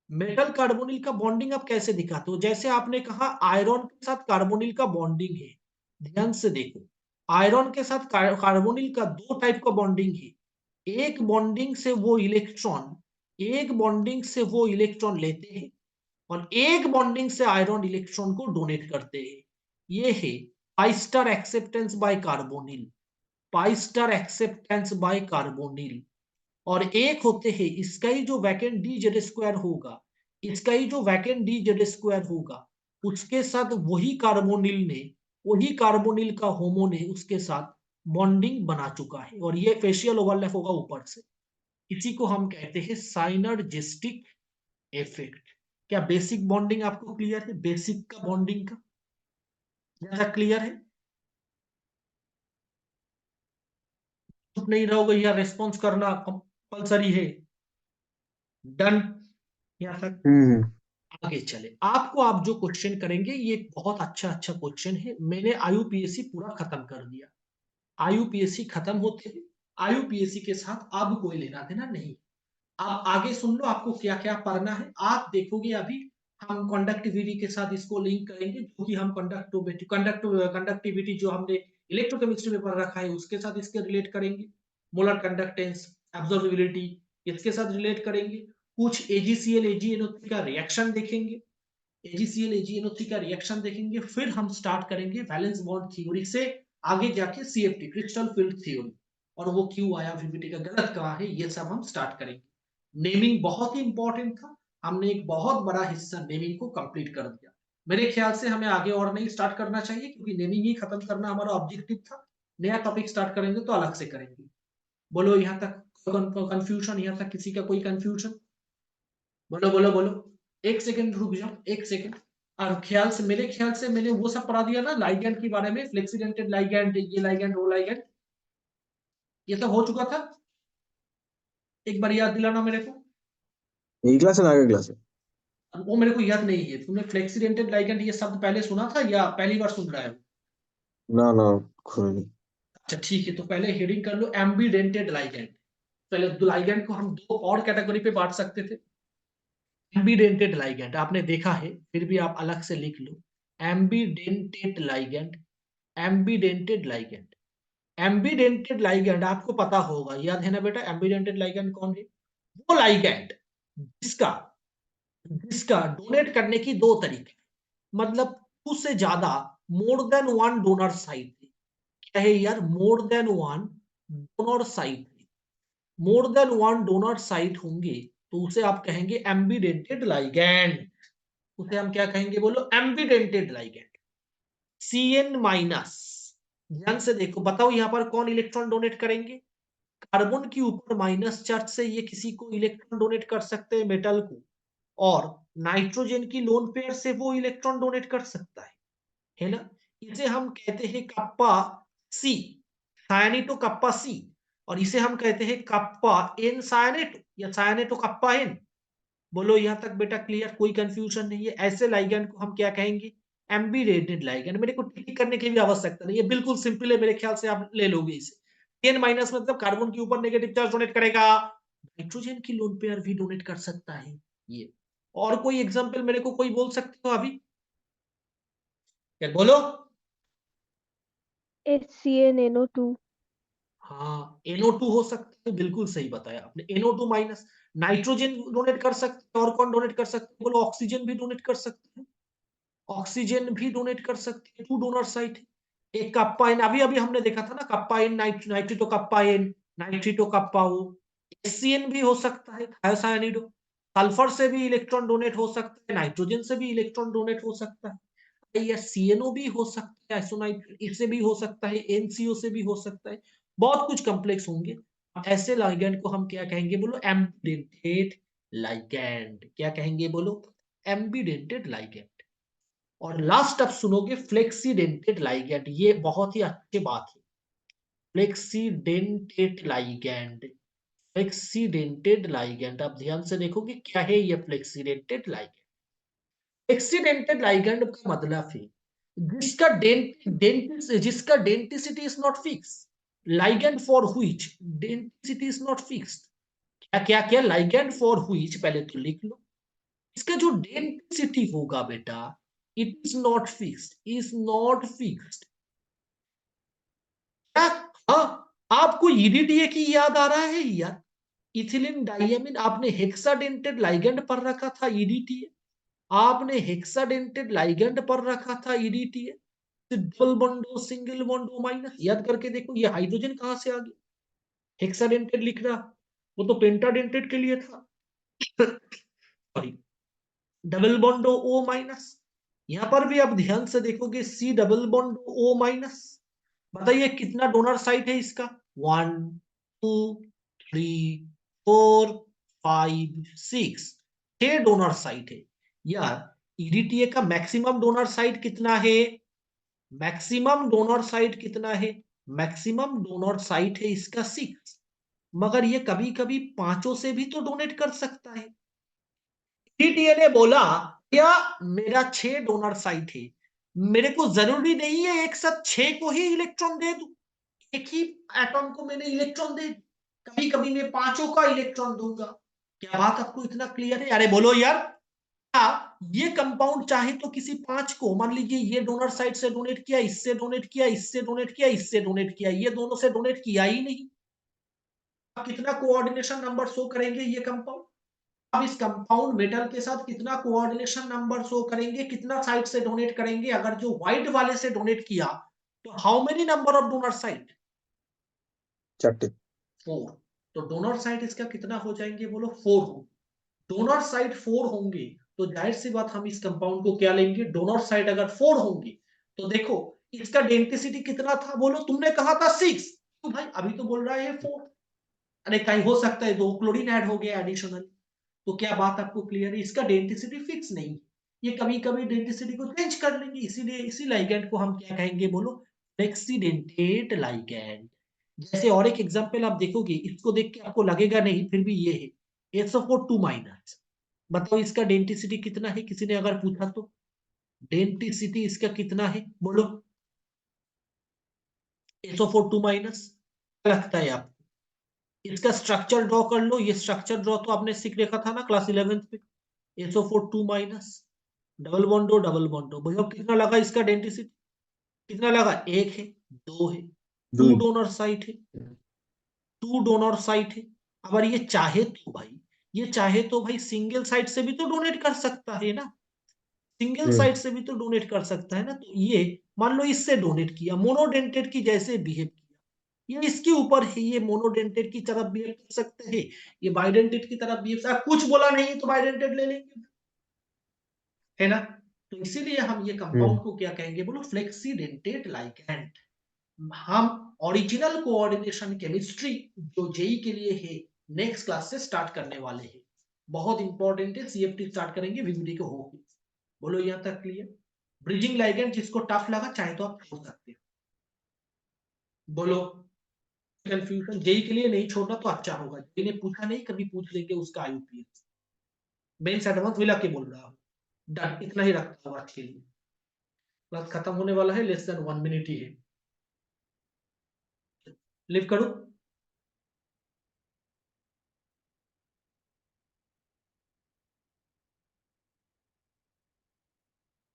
मेटल कार्बोनिल का बॉन्डिंग आप कैसे दिखाते हो? जैसे आपने कहा आयरन के साथ कार्बोनिल का बॉन्डिंग है, ध्यान से देखो, आयरन के साथ कार्बोनिल का दो टाइप का बॉन्डिंग है। एक बॉन्डिंग से वो इलेक्ट्रॉन, एक बॉन्डिंग से वो इलेक्ट्रॉन लेते हैं, और एक बॉन्डिंग से आयरन इलेक्ट्रॉन को डोनेट करते हैं। ये है pi star acceptance by carbonyl, pi star acceptance by carbonyl. और एक होते हैं इसका ही जो वैकेंट डी जेड स्क्वायर होगा, इसका ही जो वैकेंट डी जेड स्क्वायर होगा, उसके साथ वही कार्बोनिल ने, वही कार्बोनिल का होमो ने उसके साथ बॉन्डिंग बना चुका है, और ये फेशियल ओवरलैप होगा ऊपर से। इसी को हम कहते हैं साइनर्जिस्टिक इफेक्ट। क्या बेसिक बॉन्डिंग आपको क्लियर है? बेसिक का बॉन्डिंग का ज्यादा क्लियर है? चुप नहीं रहोगे या रिस्पॉन्स करना कंपल्सरी है? डन? यहां तक हम्म। आगे चले। आपको आप जो क्वेश्चन करेंगे ये एक बहुत अच्छा क्वेश्चन है। मैंने आईयूपीएससी पूरा खत्म कर दिया। आईयूपीएससी खत्म होते हैं, आईयूपीएससी के साथ अब कोई लेना देना नहीं। आप आगे सुन लो आपको क्या क्या पढ़ना है। आप देखोगे अभी हम कंडक्टिविटी के साथ इसको लिंक करेंगे, जो कि हम कंडक्टिविटी जो हमने इलेक्ट्रोकेमिस्ट्री में पढ़ रखा है उसके साथ इसके रिलेट करेंगे। मोलर कंडक्टेंस, ऑब्जर्वेबिलिटी, इसके साथ रिलेट करेंगे। कुछ एजीसीएल एजीएनओ3 का रिएक्शन देखेंगे, एजीसीएल एजीएनओ3 का रिएक्शन देखेंगे। फिर हम स्टार्ट करेंगे वैलेंस बॉन्ड थ्योरी से आगे जाके सीएफटी क्रिस्टल फील्ड थ्योरी, और वो क्यों आया, वीवीटी का गलत कहाँ है, ये सब हम स्टार्ट करेंगे। नेमिंग बहुत ही इंपॉर्टेंट था, हमने एक बहुत बड़ा हिस्सा नेमिंग को कंप्लीट कर दिया। मेरे ख्याल से हमें आगे और नहीं स्टार्ट करना चाहिए, क्योंकि नेमिंग ही खत्म करना हमारा ऑब्जेक्टिव था। नया टॉपिक स्टार्ट करेंगे तो अलग से करेंगे। बोलो यहाँ तक कंफ्यूजन? यहाँ तक किसी का कोई कंफ्यूजन? बोलो बोलो बोलो। एक सेकंड रुक जाओ, एक सेकंड। और ख्याल से मेरे ख्याल से मैंने वो सब पढ़ा दिया ना लाइगैंड के बारे में, फ्लेक्सीडेंटेड लाइगैंड, ये लाइगैंड वो लाइगैंड, ये सब हो चुका था। एक बार याद दिलाना मेरे को। यही क्लास है ना आगे क्लास है? वो मेरे को याद नहीं है। तुमने फ्लेक्सीडेंटेड लाइगैंड ये शब्द पहले सुना था या पहली बार सुन रहा है? ना ना, खुद नहीं। अच्छा ठीक है, तो पहले हेडिंग कर लो एम्बीडेंटेड लाइगैंड। पहले दो लाइगैंड को हम दो और कैटेगरी पे बांट सकते थे। एम्बीडेंटेड लाइगैंड आपने देखा है, फिर भी आप अलग से लिख लो। Ambidentate ligand, ambidentate ligand. Ambidentate ligand आपको पता होगा, याद है ना बेटा? एम्बीडेंटेड लाइगैंड कौन है? वो लाइगैंड जिसका जिसका डोनेट करने की दो तरीके, मतलब टू से ज्यादा, more than one donor site. क्या है यार? More than one donor site. More than one donor site होंगे तो उसे आप कहेंगे एम्बीडेंटेड लाइगैंड। उसे हम क्या कहेंगे? बोलो, एम्बीडेंटेड लाइगैंड। Cn माइनस, ध्यान से देखो, बताओ यहां पर कौन इलेक्ट्रॉन डोनेट करेंगे? कार्बन के ऊपर माइनस चार्ज से ये किसी को इलेक्ट्रॉन डोनेट कर सकते हैं, मेटल को, और नाइट्रोजन की लोन पेयर से वो इलेक्ट्रॉन डोनेट कर सकता है ना? इसे हम कहते हैं कप्पा सी, सायनेटो कप्पा सी। और इसे हम कहते हैं कप्पा एन सायनेटो या सायनेटो कप्पा एन। बोलो यहां तक बेटा क्लियर? कोई कंफ्यूजन नहीं है? ऐसे लाइगैंड को हम क्या कहेंगे? एम्बीडेंटेड लाइगैंड। मेरे को टिक करने की भी आवश्यकता नहीं है, बिल्कुल सिंपल है, मेरे ख्याल से आप ले लोगे इसे। एन माइनस मतलब कार्बन के ऊपर नेगेटिव चार्ज डोनेट करेगा, नाइट्रोजन की लोन पेयर भी डोनेट कर सकता है ये। और कोई एग्जांपल मेरे को कोई बोल सकते हो अभी? क्या बोलो? HCnNO2। हाँ, NO2 हो सकता है, बिल्कुल सही बताया आपने। NO2 माइनस, नाइट्रोजन डोनेट कर सकते हैं, और कौन डोनेट कर सकते हैं? बोलो, ऑक्सीजन भी डोनेट कर सकते हैं, ऑक्सीजन भी डोनेट कर सकती है। टू डोनर साइट है। एक कप्पा एन, अभी अभी हमने देखा था ना, kappa N nitrito kappa N, nitrito kappa O. SCN भी हो सकता है, थायोसायानिडो। सल्फर से भी इलेक्ट्रॉन डोनेट हो सकता है, नाइट्रोजन से भी इलेक्ट्रॉन डोनेट हो सकता है, या सीएनओ भी हो सकता है, आइसोनाइट्रेट इससे भी हो सकता है, एनसीओ से भी हो सकता है। बहुत कुछ कॉम्प्लेक्स होंगे। ऐसे लाइगैंड को हम क्या कहेंगे? बोलो, एम्बीडेंटेड लाइगैंड। क्या कहेंगे? बोलो, एम्बीडेंटेड लाइगैंड। और लास्ट आप सुनोगे फ्लेक्सीडेंटेड लाइगैंड। ये बहुत ही अच्छी बात है, फ्लेक्सीडेंटेड लाइगैंड। फ्लेक्सीडेंटेड लाइगैंड आप ध्यान से देखोगे क्या है ये फ्लेक्सीडेंटेड लाइगैंड। फ्लेक्सीडेंटेड लाइगैंड का मतलब है जिसका density is not fix. Ligand for which density is not fixed. क्या क्या क्या? लाइगैंड फॉर व्हिच, पहले तो लिख लो, इसका जो डेंसिटी होगा बेटा, it is not fixed, is not fixed. हाँ, आपको ईडीटीए की याद आ रहा है यार? इथिलीन डाइएमिन, आपने हेक्साडेंटेड लाइगैंड पर रखा था ईडीटीए। आपने हेक्साडेंटेड लाइगैंड पर रखा था ईडीटीए। डबल बॉन्डो, सिंगल बॉन्डो माइनस, याद करके देखो ये हाइड्रोजन कहां से आ गया? हेक्साडेंटेड लिख रहा, वो तो पेंटाडेंटेड के लिए था। Sorry, double बॉन्डो O minus. यहां पर भी आप ध्यान से देखोगे सी डबल बॉन्डो ओ माइनस। बताइए कितना डोनर साइट है इसका? 1 2 3 4 5 6 6 डोनर साइट है यार। ईडीटीए का मैक्सिमम डोनर साइट कितना है? मैक्सिमम डोनर साइट कितना है? मैक्सिमम डोनर साइट है इसका 6, मगर ये कभी कभी पांचों से भी तो डोनेट कर सकता है। ईडीटीए ने बोला या मेरा 6 डोनर साइट है, मेरे को जरूरी नहीं है एक साथ 6 को ही इलेक्ट्रॉन दे दूं, एक ही एटॉम को मैंने इलेक्ट्रॉन दे, कभी कभी मैं पांचों का इलेक्ट्रॉन दूंगा। क्या बात आपको इतना क्लियर है? अरे बोलो यार। ये कंपाउंड चाहे तो किसी 5 को, मान लीजिए ये डोनर साइड से डोनेट किया, इससे डोनेट किया, इससे डोनेट किया, इससे डोनेट किया, ये दोनों से डोनेट किया ही नहीं, आप कितना कोऑर्डिनेशन नंबर शो करेंगे ये कंपाउंड? अब इस कंपाउंड मेटल के साथ कितना कोऑर्डिनेशन नंबर शो करेंगे, कितना साइड से डोनेट करेंगे? अगर जो व्हाइट वाले से डोनेट किया तो how many number of donor side? 4 4। तो डोनर साइड इसका कितना हो जाएंगे बोलो? 4 हो। डोनर साइड 4 होंगे तो जाहिर सी बात हम इस कंपाउंड को क्या लेंगे? डोनर साइड अगर 4 होंगे तो देखो इसका डेंसिटी कितना था बोलो? तुमने कहा था 6, तो भाई अभी तो बोल रहा है 4। अरे कहीं हो सकता है 2 क्लोरीन ऐड हो गया एडिशनल। तो क्या बात आपको क्लियर है? इसका डेंसिटी फिक्स नहीं, ये कभी कभी डेंसिटी को चेंज कर लेंगे, इसीलिए इसी लाइगैंड को हम क्या कहेंगे बोलो? फ्लेक्सीडेंटेट लाइगैंड। जैसे और एक एग्जांपल आप देखोगे, इसको देख के आपको लगेगा नहीं, फिर भी ये है SO4 2-। बताओ इसका डेंसिटी कितना है? किसी ने अगर पूछा तो डेंसिटी इसका कितना है बोलो? SO4 2-। लगता है आपको? इसका स्ट्रक्चर ड्रॉ कर लो, ये स्ट्रक्चर ड्रॉ तो आपने सीख रखा था ना क्लास 11th में। SO4 2-, डबल बॉन्डो डबल बॉन्डो, भैया कितना लगा इसका डेंसिटी? कितना लगा? 1 है, 2 है, 2 2 डोनर साइट है, 2 डोनर साइट है। अगर ये चाहे तो भाई, ये चाहे तो भाई सिंगल साइट से भी तो डोनेट कर सकता है ना, सिंगल साइट से भी तो डोनेट कर सकता है ना। तो ये मान लो इससे डोनेट किया, मोनोडेंटेट की जैसे बिहेव किया, ये इसके ऊपर है, ये मोनोडेंटेट की तरफ बिहेव कर सकते हैं, ये बाइडेंटेट की तरफ बिहेव, कुछ बोला नहीं तो बाइडेंटेट ले लेंगे, है ना। तो इसीलिए हम ये कंपाउंड को क्या कहेंगे बोलो? फ्लेक्सीडेंटेट लाइगैंड। हम ओरिजिनल कोऑर्डिनेशन केमिस्ट्री जो जेई के लिए है नेक्स्ट क्लास से स्टार्ट करने वाले हैं। बहुत इंपॉर्टेंट है, सीएफटी स्टार्ट करेंगे, वीवीडी को होगी। बोलो यहां तक क्लियर? ब्रिजिंग लाइगैंड जिसको टफ लगा चाहे तो आप छोड़ सकते हो। बोलो कंफ्यूजन जेई के लिए नहीं छोड़ना तो अच्छा होगा, जेई ने पूछा नहीं, कभी पूछ लेंगे उसका आईयूपीएस। मेंस एडवांस मिला के बोल रहा हूं। डन, इतना ही रखता हूं आज के लिए। क्लास खत्म होने वाला है, लेस देन 1 मिनट ही है। लिव करूं?